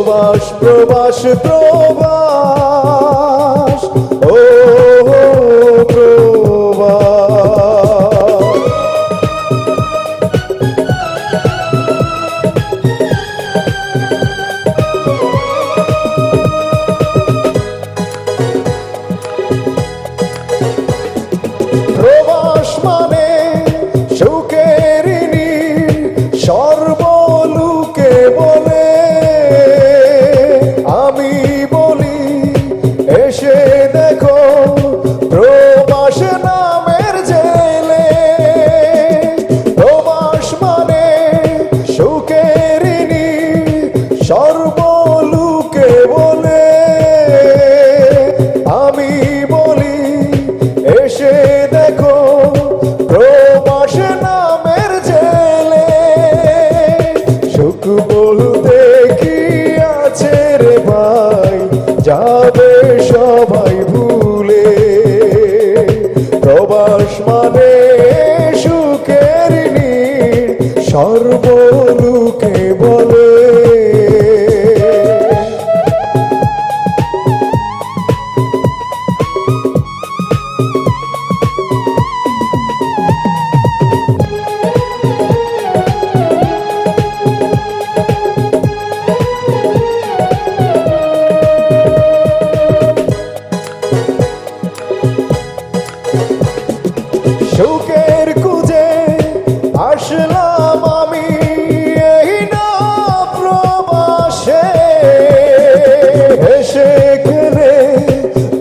প্রবাস প্রবাস প্রবাস ও প্রবাস। প্রবাস মানে সুখের নীড় সর্বলোকে বলে, আমি বলি এসে দেখো প্রবাস নামের জেলে। প্রবাস মানে সুখের নীড় সর্বলোকে বলে, আমি বলি এসে দেখো প্রবাস নামের জেলে। সুখ বলতে কি আছে রে ভাই, যাবে সবাই ভুলে। প্রবাস মানে সুখের নীড় সর্বলোকে বলে। সুখের খুঁজে আসলাম আমি এই না প্রবাসে, হেসে খেলে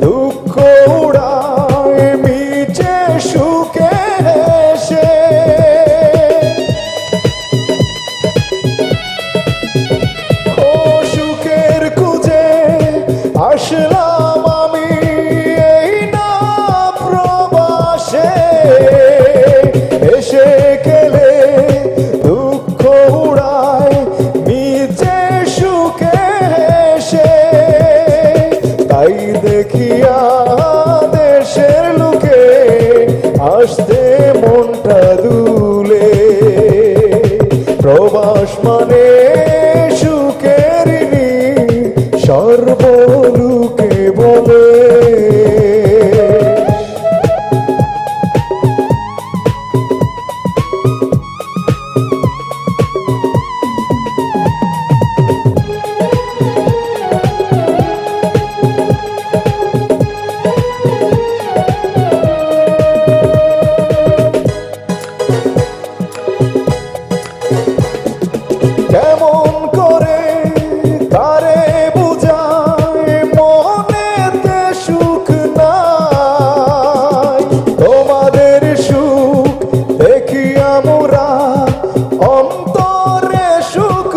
দুঃখ উড়ায় মিছে সুখে হেসে। ও সুখের খুঁজে আসলাম আমি এই না প্রবাসে, এসে খেলে দুঃখ উড়ায় মিছে সুখে হেসে। তাই দেখিয়া দেশের লোকে আসতে মনটা দুলে। প্রবাস মানে সুখের নীড় সর্বলোকে বলে। কেমন করে তারে বুঝায় মনেতে সুখ নাই, তোমাদের সুখ দেখি আমরা অন্তরে সুখ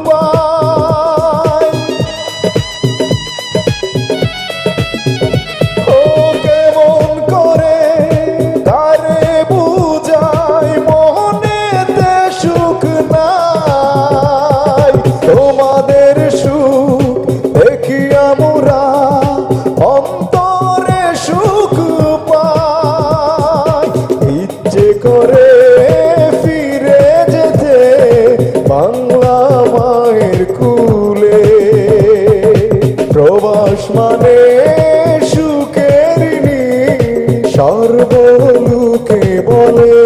পাই। ও কেমন করে তারে বুঝায় মনেতে সুখ নাই, তোমাদের সুখ দেখি আমরা অন্তরে সুখ পাই। ইচ্ছে করে ফিরে যেতে বাংলা মায়ের কুলে। প্রবাস মানে সুখের নীড় সর্বলোকে বলে।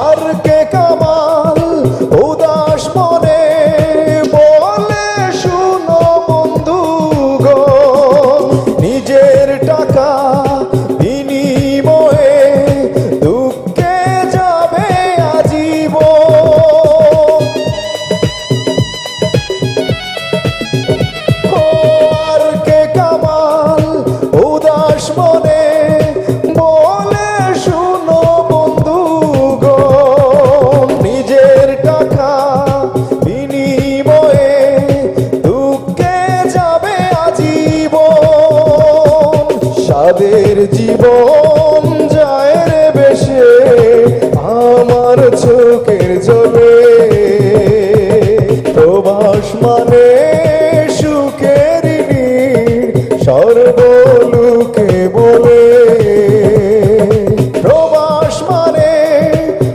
আর কে কামাল উদাস মনে বলে শুনো বন্ধুগণ, নিজের টাকা বিনিময়ে দুঃখে যাবে আজীবন। আর কে কামাল উদাস মনে বলে শুনো বন্ধুগণ, নিজের টাকা বিনিময়ে দুঃখে যাবে আজীবন। সাদের জীবন যায় দেবে সে আমার চোখের জলে। প্রবাস মানে সুখের নীড় সর্বলোকে বলে। প্রবাস মানে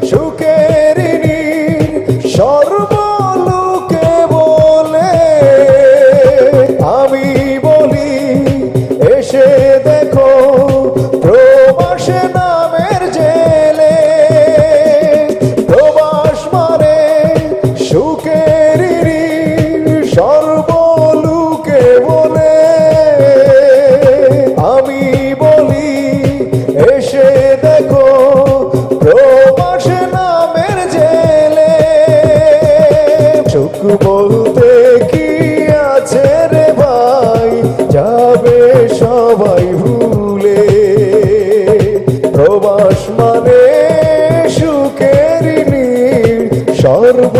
সুখের নীড় সর্বলোকে বলে। আমি বলি এসে দেখো প্রবাসে নামের জেলে। প্রবাস মানে সুখের ঋণ সর্বলোকে বলে। আমি বলি এসে দেখো প্রবাসে নামের জেলে। সুখ বলতে কি আছে রে ভাই, যাবে সবাই ভুলে। প্রবাস মানে সুখের নীড় সর্ব